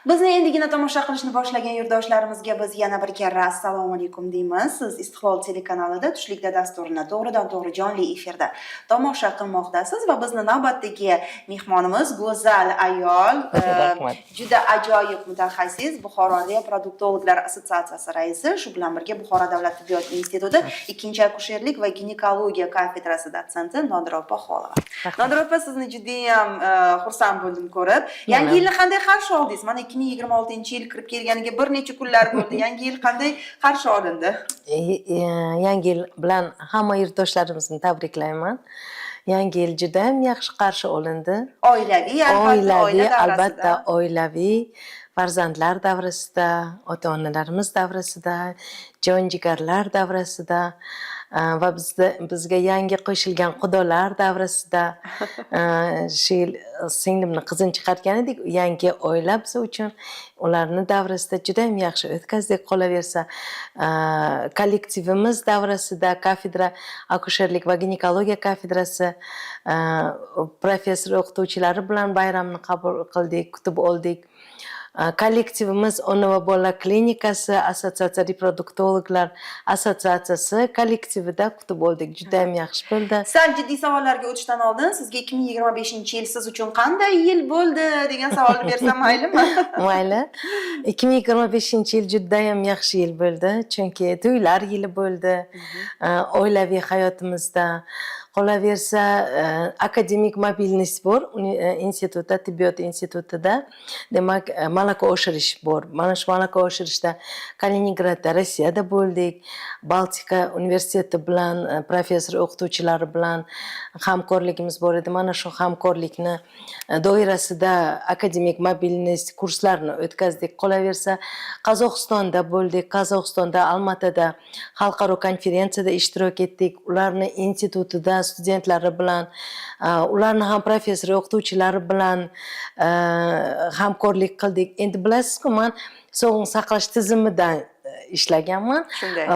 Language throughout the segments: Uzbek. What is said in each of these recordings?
Bizni endigina tomosha qilishni boshlagan yurtdoshlarimizga biz yana bir karra assalomu alaykum deymiz. Siz Istiqlol telekanalida Tushlikda dasturini to'g'ridan-to'g'ri jonli efirda tomosha qilmoqdasiz va bizni navbatdagi mehmonimiz go'zal ayol, juda ajoyib mutaxassis, Buxoro Reproduktologlar assotsiatsiyasi raisi, shu bilan birga Buxoro davlat tibbiyot instituti 2-akusherlik va ginekologiya kafedrasi dotsenti Nodira opa Xolova. Nodira opa, sizni juda ham xursand bo'ldim ko'rib. Yangi yilni qanday qarshi oldingiz? Mana 2026-yil kirib kelganiga bir necha kunlar bo'ldi. Yangi yil qanday qarshi olindi? Yangi yil bilan hamma yurtdoshlarimizni tabriklayman. Yangi yil juda ham yaxshi qarshi olindi. Oilaviy, albatta oilaviy, farzandlar davrasida, ota-onalarimiz davrasida, jon-jigarlar davrasida va bizga yangi qo'shilgan xudolar davrasida shu yil singlimni qizini chiqargan edik, yangi oila biz uchun ularni davrasida juda ham yaxshi o'tkazdik. Qolaversa, kollektivimiz davrasida kafedra akusherlik va ginekologiya kafedrasi professor o'qituvchilari bilan bayramni qabul qildik, kutib oldik. Kollektivimiz ona va bola klinikasi, assotsiatsiya reproduktologlar assotsiatsiyasi kollektivida kutib oldik. Juda ham yaxshi bo'ldi. Sal jiddiy savollarga o'tishdan oldin sizga 2025-yil siz uchun qanday yil bo'ldi degan savolni bersam maylimi? Mayli. 2025-yil juda ham yaxshi yil bo'ldi, chunki to'ylar yili bo'ldi. Oilaviy hayotimizda qolaversa, akademik mobilность bor institutda, tibbiyot institutida, demak, malaka oshirish bor. Mana shu malaka oshirishda Kaliningradda, Rossiyada bo'ldik. Baltika universiteti bilan, professor o'qituvchilari bilan hamkorligimiz bor edi. Mana shu hamkorlikni doirasida akademik mobilность kurslarini o'tkazdik. Qolaversa, Qozog'istonda bo'ldik. Qozog'istonda, Almatada xalqaro konferensiyada ishtirok etdik. Ularni institutida studentlari bilan, ularni ham professor o'qituvchilari bilan hamkorlik qildik. Endi bilasizku, men sog'liqni saqlash tizimidan ishlaganman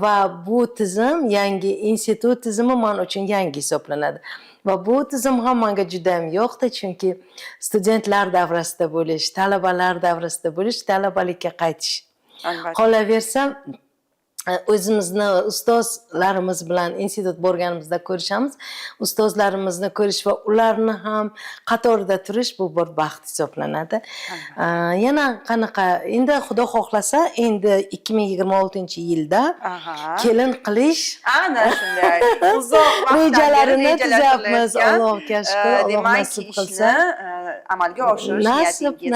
va bu tizim, yangi institut tizimi men uchun yangi hisoblanadi. Va bu tizim ham menga juda ham yoqdi, chunki studentlar davrasida bo'lish, talabalar davrasida bo'lish, talabalikka qaytish. Qolaversa, o'zimizni ustozlarimiz bilan institut borganimizda ko'rishamiz. Ustozlarimizni ko'rish va ularni ham qatorida turish bu bir baxt hisoblanadi. Yana qanaqa, endi Xudo xohlasa, endi 2026-yilda kelin qilish ana shunday uzoq rejalarini tuzyapmiz. Allohga shukr, Alloh nasib qilsa amalga oshirish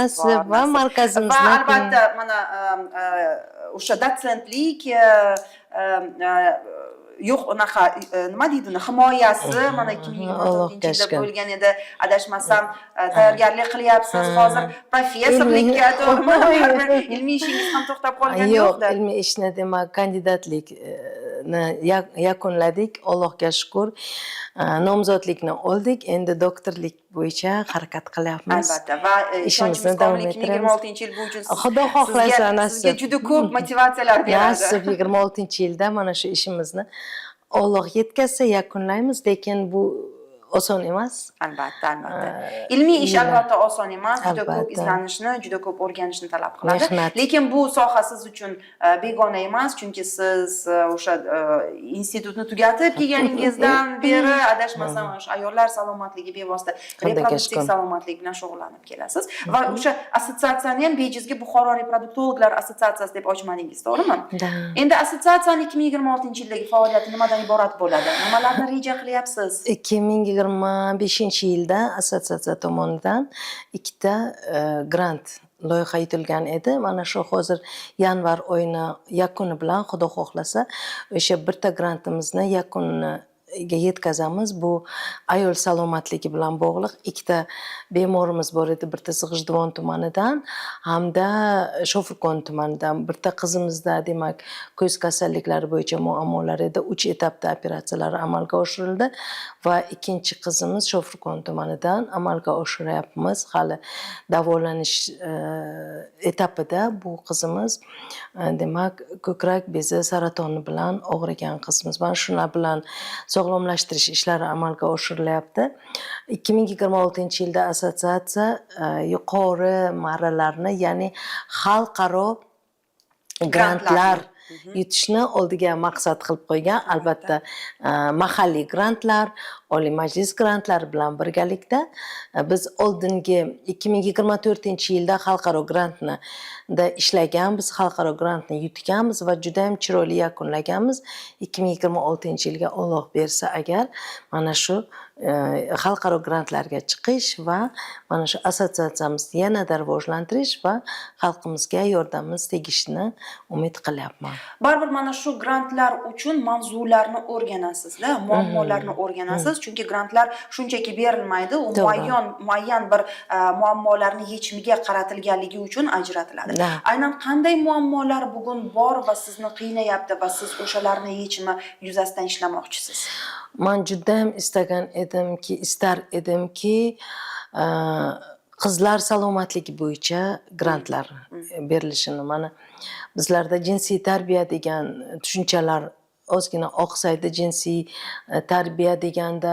nasib va markazimizda va albatta mana o'sha dotsentlik yo'q, unaqa nima deydi uni, himoyasi mana 2024-yilda bo'lgan edi. Adashmasam, tayyorgarlik qilyapsiz. Hozir professorlikka, to'g'rimi? Ilmiy ishingiz ham to'xtab qolgan yo'q-da. Yo'q, ilmiy ishni, demak, kandidatlikni yakunladik. Allohga shukr. Nomzodlikni oldik. Endi doktorlik bo'yicha harakat qilyapmiz. Albatta, va ishimizni davom ettiramiz. 2026-yil bu uchun Xudo xohlasa, sizga juda ko'p motivatsiyalar beradi. Nasib 26-yilda mana shu ishimizni Alloh yetkazsa yakunlaymiz, lekin bu oson emas. Albatta. Ilmiy ish albatta oson emas, juda ko'p izlanishni, juda ko'p o'rganishni talab qiladi. Lekin bu soha siz uchun begona emas, chunki siz o'sha institutni tugatib kelganingizdan beri adashmasam o'sha ayollar salomatligi bevosita reproduktiv salomatlik bilan shug'ullanib kelasiz va o'sha assotsiatsiyani ham bejizga Buxoro Reproduktologlar assotsiatsiyasi deb ochmadingiz, to'g'rimi? Endi assotsiatsiyaning 2026-yildagi faoliyati nimadan iborat bo'ladi? Nimalarni reja qilyapsiz? 2025-yilda assotsiatsiya tomonidan 2ta grant loyiha etilgan edi. Mana shu hozir yanvar oyini yakuni bilan Xudo xohlasa o'sha bitta grantimizni yakuniga yetkazamiz. Bu ayol salomatligi bilan bog'liq 2ta bemorimiz bor edi. Bittasi G'ijduvon tumanidan hamda Shofirkon tumanidan. Bitta qizimizda, demak, ko'z kasalliklari bo'yicha muammolar edi. 3 etapda operatsiyalar amalga oshirildi va ikkinchi qizimiz Shofirkon tumanidan amalga oshiryapmiz. Hali davolanish etapida bu qizimiz, demak, ko'krak bezi saratoni bilan og'rigan qizimiz. Mana shular bilan sog'lomlashtirish ishlari amalga oshirilyapti. 2026-yilda assotsiatsiya yuqori marralarni, ya'ni xalqaro grantlar yutishni oldiga maqsad qilib qo'ygan. Albatta, mahalliy grantlar, Oliy Majlis grantlari bilan birgalikda biz oldingi 2024-yilda xalqaro grantni ishlaganmiz, xalqaro grantni yutganmiz va juda ham chiroyli yakunlaganmiz. 2026-yilga Alloh bersa agar mana shu xalqaro grantlarga chiqish va mana shu assotsiatsiyamizni yanada rivojlantirish va xalqimizga yordamimiz tegishini umid qilyapman. Baribir mana shu grantlar uchun mavzularni o'rganasizda, muammolarni o'rganasiz, chunki grantlar shunchaki berilmaydi, u muayyan bir muammolarni yechimiga qaratilganligi uchun ajratiladi. Aynan qanday muammolar bugun bor va sizni qiynayapti va siz o'shalarni yechimi yuzasidan ishlamoqchisiz? Men juda ham istar edimki qizlar salomatligi bo'yicha grantlar berilishini. Mana bizlarda jinsiy tarbiya degan tushunchalar ozgina oqsaydi. Jinsiy tarbiya deganda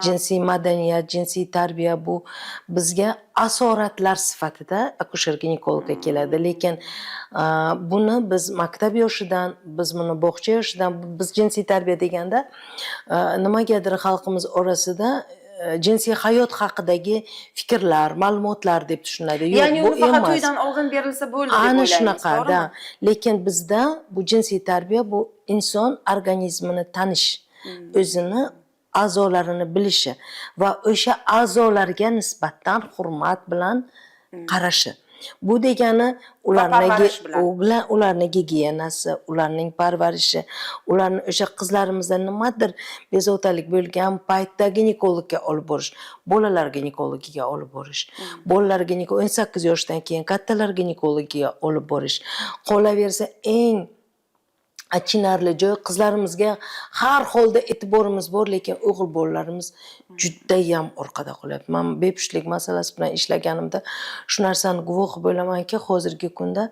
jinsiy madaniyat, jinsiy tarbiya bu bizga asoratlar sifatida akusher-ginekologga keladi. Lekin buni biz maktab yoshidan, biz buni bog'cha yoshidan, biz jinsiy tarbiya deganda nimagadir xalqimiz orasida jinsiy hayot haqidagi fikrlar, ma'lumotlar deb tushunadi. Yo'q, ya'ni bu uni faqat emas. to'ydan oldin berilsa bo'ldi deb Ana o'ylaysiz, shunaqa, da. to'g'rimi? Lekin bizda bu jinsiy tarbiya bu inson organizmini tanish, o'zini a'zolarini bilishi va o'sha a'zolarga nisbatan hurmat bilan qarashi. Bu degani ularning gigiyenasi, ularning parvarishi, ularni o'sha qizlarimizda nimadir bezovtalik bo'lgan paytda ginekologga olib borish, bolalar ginekologiga olib borish, bolalar 18 yoshdan keyin kattalar ginekologiga olib borish. Qolaversa eng achinarli joy, qizlarimizga har holda e'tiborimiz bor, lekin o'g'il bolalarimiz juda ham orqada qolyapti. Men bepushtlik masalasi bilan ishlaganimda shu narsani guvohi bo'lamanki, hozirgi kunda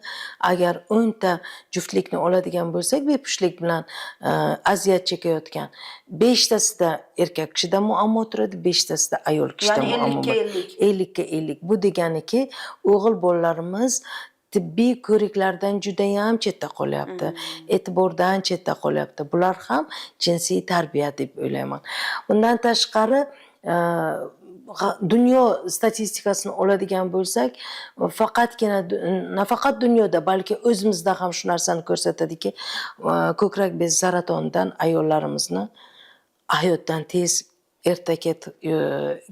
agar 10 ta juftlikni oladigan bo'lsak, bepushtlik bilan aziyat chekayotgan 5 tasida erkak kishida muammo turadi, 5 tasida ayol kishida muammo. Ya'ni 50 ga 50. Bu deganiki, o'g'il bolalarimiz tibbiy ko'riklardan juda ham chetda qolyapti, e'tibordan chetda qolyapti. Bular ham jinsiy tarbiya deb o'ylayman. Bundan tashqari dunyo statistikasini oladigan bo'lsak, faqatgina nafaqat dunyoda, balki o'zimizda ham shu narsani ko'rsatadiki, ko'krak bezi saratonidan ayollarimizni hayotdan tez erta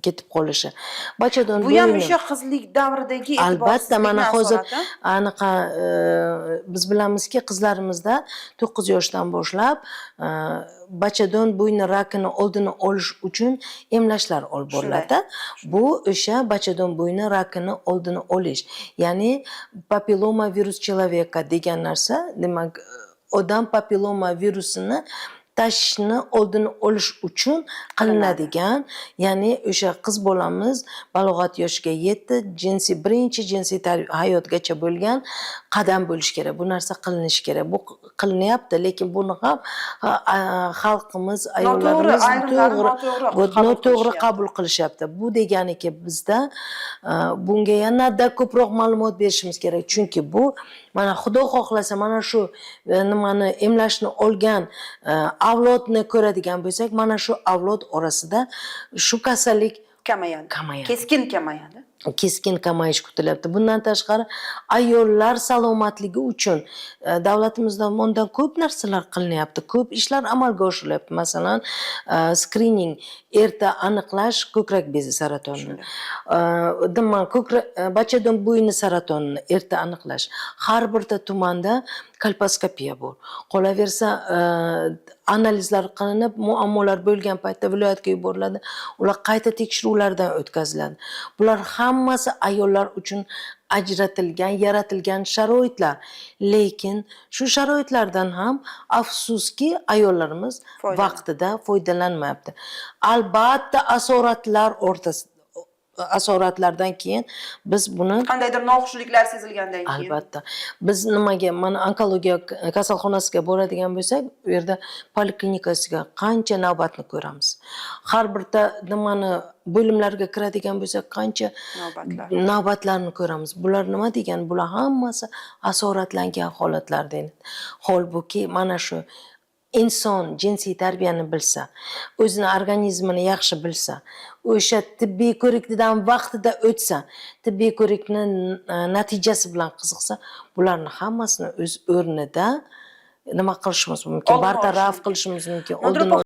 ketib qolishi. Bachadon bu ham o'sha qizlik davridagi albatta, mana hozir aniqa biz bilamizki, qizlarimizda 9 yoshdan boshlab bachadon bo'yni rakini oldini olish uchun emlashlar olib boriladi. Bu o'sha bachadon bo'yni rakini oldini olish. Ya'ni papilloma virus человека degan narsa, demak, odam papilloma virusini tashishni oldini olish uchun qilinadigan, ya'ni o'sha qiz bolamiz balog'at yoshiga yetdi, birinchi jinsiy hayotgacha bo'lgan qadam bo'lish kerak. Bu narsa qilinishi kerak. Bu qilinyapti, lekin buni ham xalqimiz, ayollarimiz noto'g'ri qabul qilishyapti. Bu deganiki, bizda bunga yanada ko'proq ma'lumot berishimiz kerak. Chunki bu mana Xudo xohlasa mana shu nimani emlashni olgan avlodni ko'radigan bo'lsak, mana shu avlod orasida shu kasallik kamayadi. Keskin kamayadi. Keskin kamayish kutilyapti. Bundan tashqari ayollar salomatligi uchun davlatimizda bundan ko'p narsalar qilinyapti, ko'p ishlar amalga oshirilyapti. Masalan, skrining, erta aniqlash ko'krak bezi saratonini, bachadon bo'yni saratonini erta aniqlash. Har birta tumanda kolposkopiya bor. Qolaversa, analizlar qilinib, muammolar bo'lgan paytda viloyatga yuboriladi. Ular qayta tekshiruvlardan o'tkaziladi. Bular hammasi ayollar uchun ajratilgan, yaratilgan sharoitlar. Lekin shu sharoitlardan ham afsuski ayollarimiz vaqtida foydalanmayapti. Albatta, asoratlar asoratlardan keyin biz buni Qandaydir noxushliklar sezilgandan keyin. albatta biz nimaga mana onkologiya kasalxonasiga boradigan bo'lsak, u yerda poliklinikasiga qancha navbatni ko'ramiz. Har birta nimani bo'limlarga kiradigan bo'lsak, qancha navbatlarni ko'ramiz. Bular nima degan? Bular hammasi asoratlangan holatlar deyiladi. Holbuki mana shu inson jinsiy tarbiyani bilsa, o'zini organizmini yaxshi bilsa, o'sha tibbiy ko'rikdan vaqtida o'tsa, tibbiy ko'rikni natijasi bilan qiziqsa, bularni hammasini o'z o'rnida nima qilishimiz mumkin? Bartaraf qilishimiz mumkin.